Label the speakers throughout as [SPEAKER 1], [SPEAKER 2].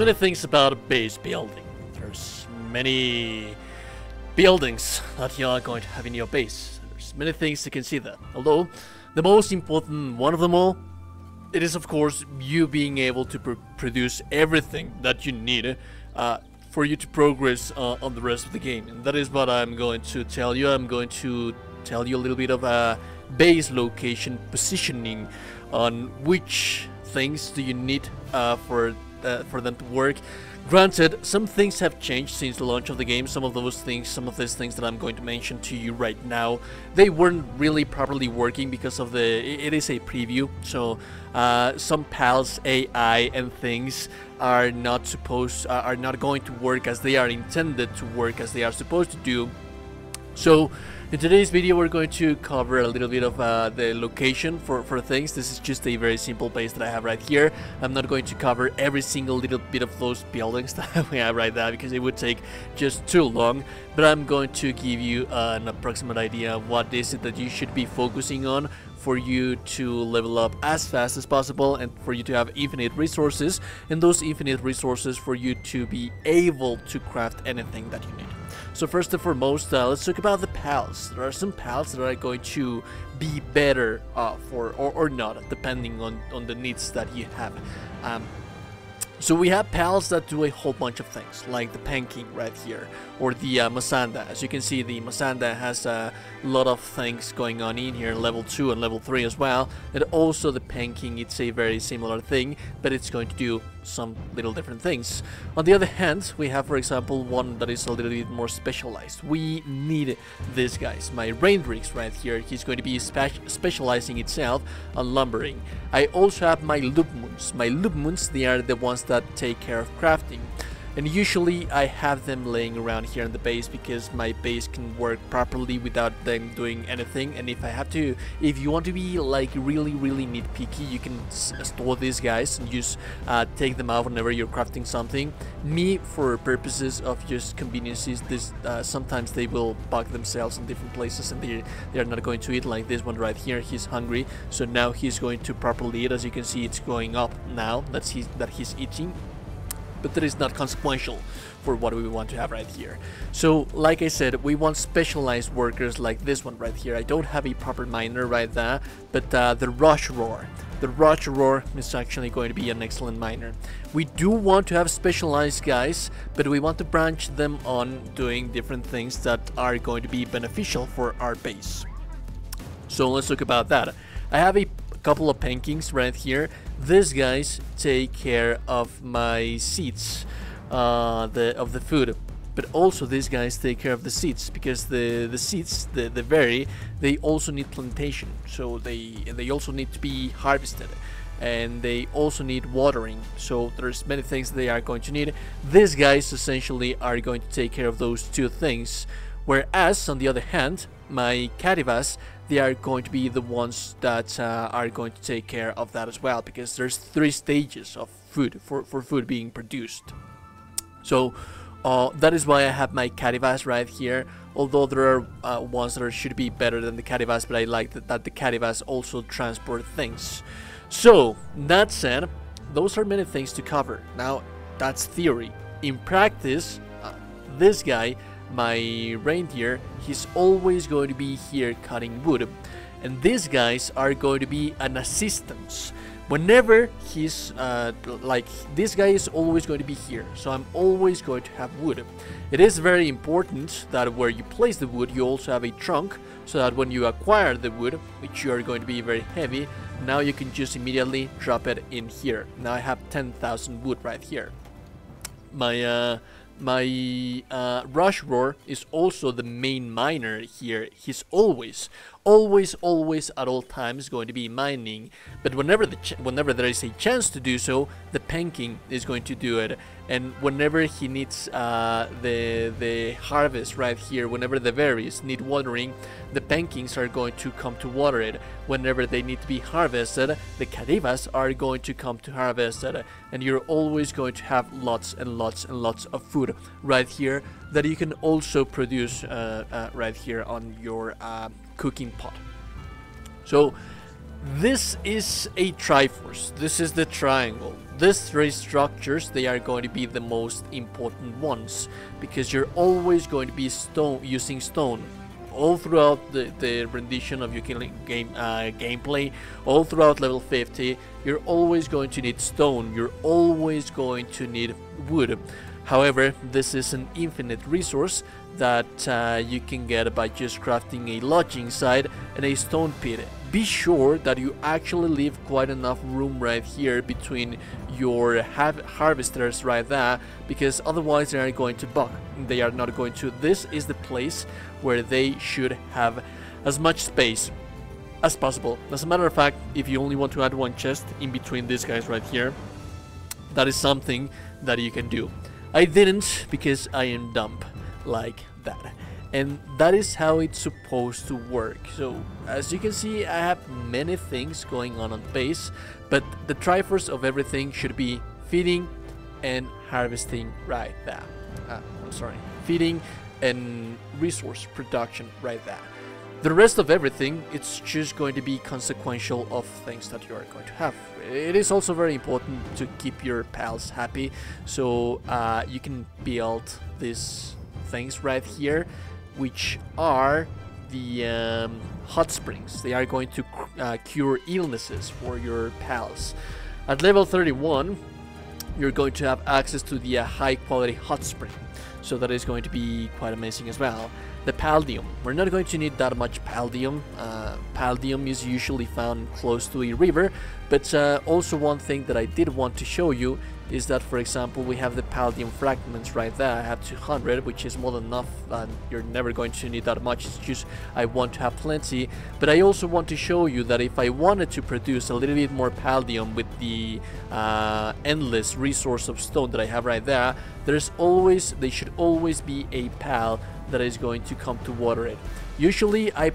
[SPEAKER 1] many things about a base building. There's many buildings that you are going to have in your base. There's many things to consider. Although, the most important one of them all, it is of course you being able to produce everything that you need for you to progress on the rest of the game. And that is what I'm going to tell you. I'm going to tell you a little bit of a base location positioning on which things do you need for them to work. Granted, some things have changed since the launch of the game. Some of these things that I'm going to mention to you right now, they weren't really properly working because of it is a preview. So some PALs, AI, and things are not going to work as they are intended to work, as they are supposed to do. So in today's video we're going to cover a little bit of the location for things. This is just a very simple base that I have right here. I'm not going to cover every single little bit of those buildings that we have right now because it would take just too long, but I'm going to give you an approximate idea of what is it that you should be focusing on for you to level up as fast as possible and for you to have infinite resources, and those infinite resources for you to be able to craft anything that you need. So first and foremost, let's talk about the PALs. There are some PALs that are going to be better or not, depending on the needs that you have. So we have PALs that do a whole bunch of things, like the Panking right here, or the Masanda. As you can see, the Masanda has a lot of things going on in here, level 2 and level 3 as well. And also the Panking, it's a very similar thing, but it's going to do some little different things. On the other hand, we have, for example, one that is a little bit more specialized. We need these guys. My Raindrix right here, he's going to be specializing itself on lumbering. I also have my Loop Moons. My Loop Moons, they are the ones that take care of crafting. And usually I have them laying around here in the base because my base can work properly without them doing anything. And if you want to be like really nitpicky, you can store these guys and just take them out whenever you're crafting something. Me, for purposes of just conveniences, sometimes they will bug themselves in different places and they're not going to eat. Like this one right here, he's hungry, so now he's going to properly eat. As you can see, it's going up now that he's eating. But that is not consequential for what we want to have right here. So like I said, we want specialized workers like this one right here. I don't have a proper miner right there, but the Rush Roar. The Rush Roar is actually going to be an excellent miner. We do want to have specialized guys, but we want to branch them on doing different things that are going to be beneficial for our base. So let's talk about that. I have a couple of Pankings right here. These guys take care of my seeds, of the food, but also these guys take care of the seeds, because the seeds, they also need plantation, so they also need to be harvested, and they also need watering. So there's many things they are going to need. These guys essentially are going to take care of those two things, whereas on the other hand, my Cadivas, they are going to be the ones that are going to take care of that as well, because there's 3 stages of food for food being produced. So that is why I have my Cadivas right here, although there are ones that should be better than the Cadivas, but I like that the Cadivas also transport things. So that said, those are many things to cover. Now that's theory. In practice, this guy, my reindeer, he's always going to be here cutting wood, and these guys are going to be an assistance. Whenever he's this guy is always going to be here, so I'm always going to have wood. It is very important that where you place the wood, you also have a trunk, so that when you acquire the wood, which you are going to be very heavy, now you can just immediately drop it in here. Now I have 10,000 wood right here. My Rush Roar is also the main miner here. He's always at all times going to be mining, but whenever there is a chance to do so, the Panking is going to do it. And whenever he needs the harvest right here, whenever the berries need watering, the Pankings are going to come to water it. Whenever they need to be harvested, the Cadivas are going to come to harvest it, and you're always going to have lots and lots of food right here that you can also produce right here on your cooking pot. So This is a Triforce. This is the triangle. These three structures, they are going to be the most important ones, because you're always going to be using stone all throughout the rendition of your gameplay, all throughout level 50. You're always going to need stone, you're always going to need wood. However, this is an infinite resource that you can get by just crafting a lodging site and a stone pit. Be sure that you actually leave quite enough room right here between your harvesters right there, because otherwise they are going to bug. They are not going to. This is the place where they should have as much space as possible. As a matter of fact, if you only want to add one chest in between these guys right here, that is something that you can do. I didn't, because I am dumb like that. And that is how it's supposed to work. So as you can see, I have many things going on base, but the Triforce of everything should be feeding and harvesting right there. I'm sorry, feeding and resource production right there. The rest of everything, it's just going to be consequential of things that you are going to have. It is also very important to keep your pals happy, so you can build these things right here, which are the hot springs. They are going to cure illnesses for your pals. At level 31, you're going to have access to the high quality hot spring, so that is going to be quite amazing as well. The Paldium, we're not going to need that much Paldium. Paldium is usually found close to a river, but also one thing that I did want to show you is that, for example, we have the Paldium fragments right there. I have 200, which is more than enough, and you're never going to need that much. It's just I want to have plenty. But I also want to show you that if I wanted to produce a little bit more Paldium with the endless resource of stone that I have right there, there should always be a pal that is going to come to water it. Usually I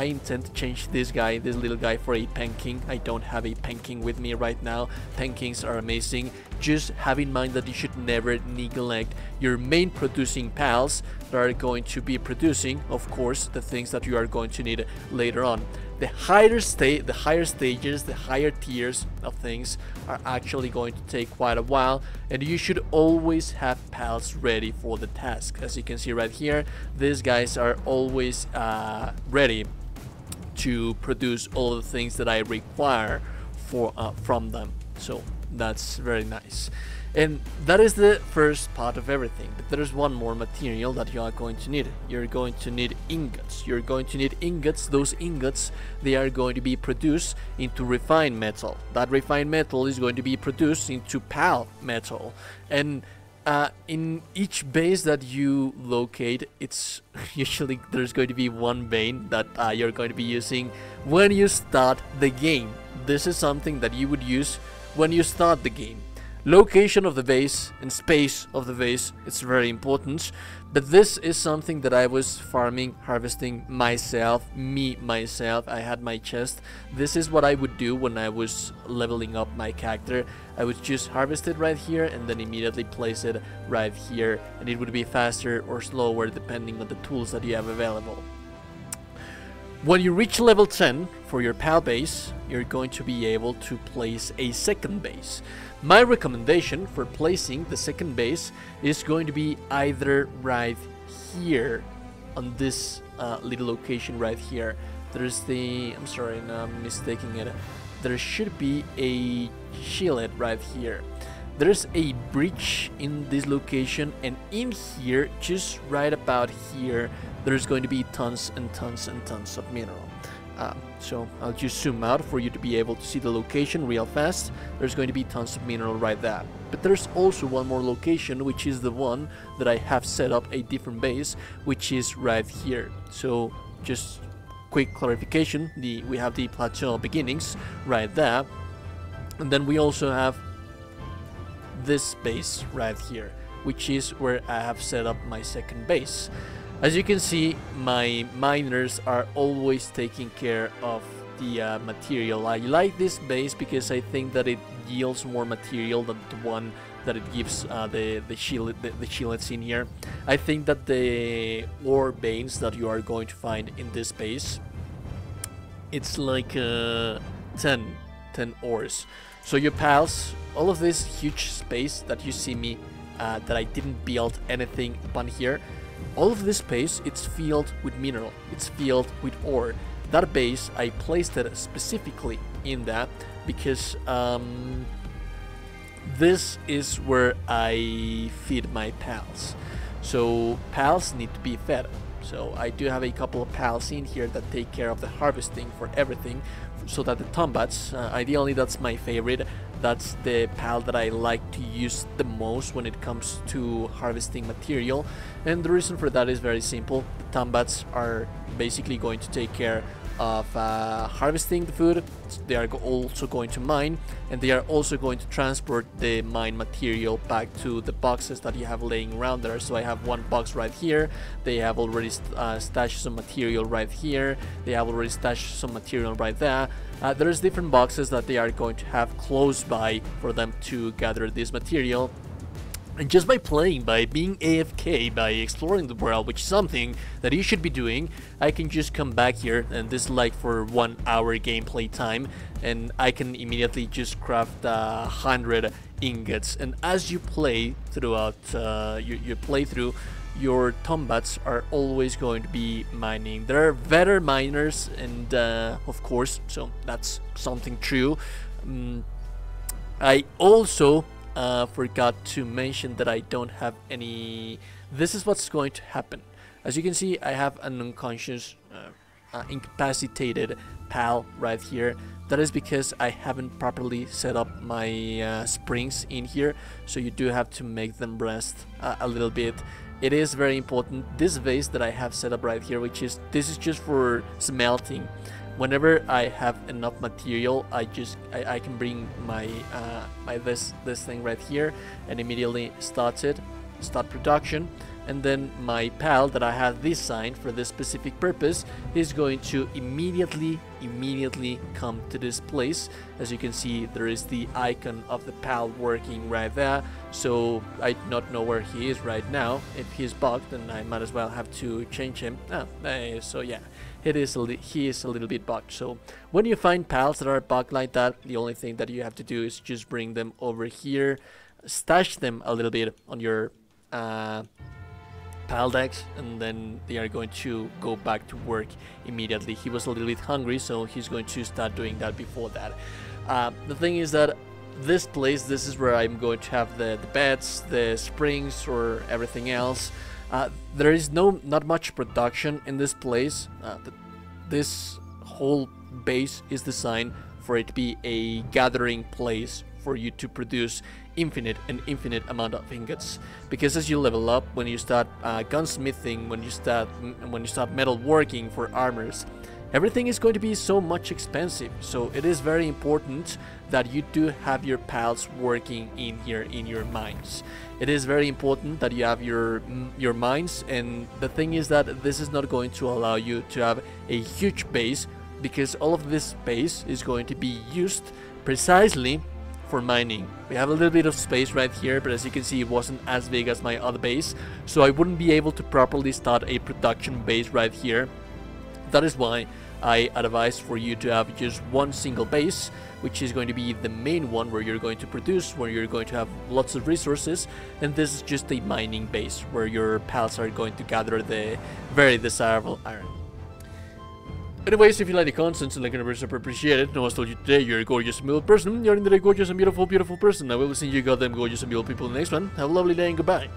[SPEAKER 1] intend to change this little guy for a Penking. I don't have a Penking with me right now. Penkings are amazing. Just have in mind that you should never neglect your main producing pals that are going to be producing, of course, the things that you are going to need later on. The higher stages, the higher tiers of things are actually going to take quite a while, and you should always have pals ready for the task. As you can see right here, these guys are always ready to produce all the things that I require from them. So that's very nice. And that is the first part of everything, but there is one more material that you are going to need. You're going to need ingots. You're going to need ingots. Those ingots, they are going to be produced into refined metal. That refined metal is going to be produced into pal metal. And in each base that you locate, it's usually there's going to be one vein that you're going to be using when you start the game. This is something that you would use when you start the game. Location of the base and space of the base, it's very important, but this is something that I was farming, harvesting myself. I had my chest. This is what I would do when I was leveling up my character. I would just harvest it right here and then immediately place it right here, and it would be faster or slower depending on the tools that you have available. When you reach level 10 for your pal base, you're going to be able to place a second base. My recommendation for placing the second base is going to be either right here on this little location right here. There's the, I'm sorry, no, I'm mistaking it. There should be a shield right here. There's a breach in this location, and in here, just right about here, there's going to be tons and tons and tons of mineral. So I'll just zoom out for you to be able to see the location real fast. There's going to be tons of mineral right there. But there's also one more location, which is the one that I have set up a different base, which is right here. So just quick clarification, we have the plateau beginnings right there, and then we also have this base right here, which is where I have set up my second base. As you can see, my miners are always taking care of the material. I like this base because I think that it yields more material than the one that it gives the shillets in here. I think that the ore veins that you are going to find in this base it's like 10 ores. So your pals, all of this huge space that you see me, that I didn't build anything upon here, all of this space, it's filled with mineral, it's filled with ore. That base, I placed it specifically in that because this is where I feed my pals. So pals need to be fed. So I do have a couple of pals in here that take care of the harvesting for everything, so that the tombats, ideally that's my favorite, that's the pal that I like to use the most when it comes to harvesting material. And the reason for that is very simple. The tombats are basically going to take care of harvesting the food. They are also going to mine, and they are also going to transport the mine material back to the boxes that you have laying around there. So I have one box right here, they have already stashed some material right here, they have already stashed some material right there. There's different boxes that they are going to have close by for them to gather this material. And just by playing, by being AFK, by exploring the world, which is something that you should be doing, I can just come back here, and this is like for 1 hour gameplay time, and I can immediately just craft 100 ingots. And as you play throughout your playthrough, your tombats are always going to be mining. There are better miners, and of course, so that's something true. I also forgot to mention that I don't have any. This is what's going to happen. As you can see, I have an unconscious, incapacitated pal right here. That is because I haven't properly set up my springs in here, so you do have to make them rest a little bit. It is very important. This vase that I have set up right here, this is just for smelting. Whenever I have enough material, I can bring my this thing right here and immediately start production. And then my pal that I have designed for this specific purpose is going to immediately come to this place. As you can see, there is the icon of the pal working right there. So I do not know where he is right now. If he's bugged, then I might as well have to change him. So yeah, he is a little bit bugged. So when you find pals that are bugged like that, the only thing that you have to do is just bring them over here, stash them a little bit on your pal decks, and then they are going to go back to work immediately. He was a little bit hungry, so he's going to start doing that before that. The thing is that this place, this is where I'm going to have the beds, the springs, or everything else. There is not much production in this place. This whole base is designed for it to be a gathering place for you to produce infinite amount of ingots, because as you level up, when you start gunsmithing, when you start metal working for armors, everything is going to be so much expensive. So it is very important that you do have your pals working in here in your mines. It is very important that you have your mines, and the thing is that this is not going to allow you to have a huge base, because all of this space is going to be used precisely for mining. We have a little bit of space right here, but as you can see, it wasn't as big as my other base, so I wouldn't be able to properly start a production base right here. That is why I advise for you to have just one single base, which is going to be the main one where you're going to produce, where you're going to have lots of resources, and this is just a mining base where your pals are going to gather the very desirable iron. Anyways, if you like the content and like it, I super appreciate it. No one told you today you're a gorgeous and beautiful person. You're indeed a gorgeous and beautiful person. I will see you goddamn gorgeous and beautiful people in the next one. Have a lovely day and goodbye.